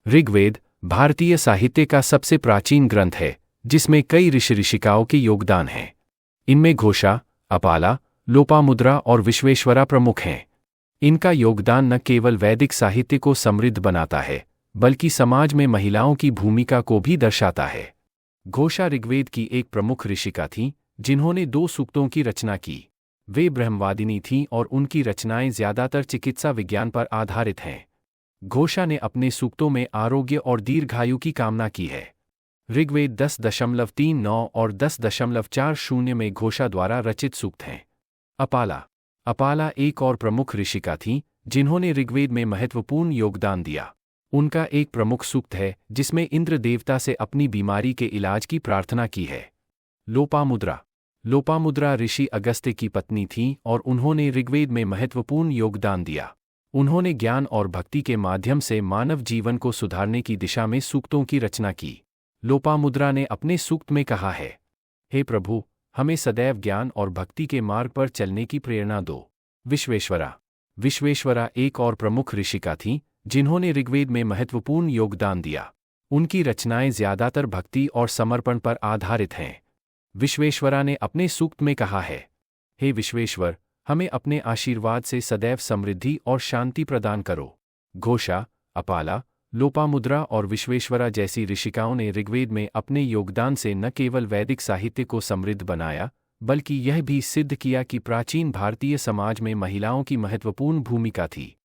ऋग्वेद भारतीय साहित्य का सबसे प्राचीन ग्रंथ है, जिसमें कई ऋषि ऋषिकाओं के योगदान हैं। इनमें घोषा, अपाला, लोपामुद्रा और विश्वेश्वरा प्रमुख हैं। इनका योगदान न केवल वैदिक साहित्य को समृद्ध बनाता है, बल्कि समाज में महिलाओं की भूमिका को भी दर्शाता है। घोषा ऋग्वेद की एक प्रमुख ऋषिका थीं, जिन्होंने 2 सूक्तों की रचना की। वे ब्रह्मवादिनी थीं और उनकी रचनाएं ज्यादातर चिकित्सा विज्ञान पर आधारित हैं। घोषा ने अपने सूक्तों में आरोग्य और दीर्घायु की कामना की है। ऋग्वेद 10.39 और 10.40 में घोषा द्वारा रचित सूक्त हैं। अपाला एक और प्रमुख ऋषिका थीं, जिन्होंने ऋग्वेद में महत्वपूर्ण योगदान दिया। उनका एक प्रमुख सूक्त है, जिसमें इंद्र देवता से अपनी बीमारी के इलाज की प्रार्थना की है। लोपामुद्रा ऋषि अगस्त्य की पत्नी थीं और उन्होंने ऋग्वेद में महत्वपूर्ण योगदान दिया। उन्होंने ज्ञान और भक्ति के माध्यम से मानव जीवन को सुधारने की दिशा में सूक्तों की रचना की। लोपामुद्रा ने अपने सूक्त में कहा है, हे प्रभु, हमें सदैव ज्ञान और भक्ति के मार्ग पर चलने की प्रेरणा दो। विश्वेश्वरा एक और प्रमुख ऋषिका थीं, जिन्होंने ऋग्वेद में महत्वपूर्ण योगदान दिया। उनकी रचनाएं ज्यादातर भक्ति और समर्पण पर आधारित हैं। विश्वेश्वरा ने अपने सूक्त में कहा है, हे विश्वेश्वर, हमें अपने आशीर्वाद से सदैव समृद्धि और शांति प्रदान करो। घोषा, अपाला, लोपामुद्रा और विश्वेश्वरा जैसी ऋषिकाओं ने ऋग्वेद में अपने योगदान से न केवल वैदिक साहित्य को समृद्ध बनाया, बल्कि यह भी सिद्ध किया कि प्राचीन भारतीय समाज में महिलाओं की महत्वपूर्ण भूमिका थी।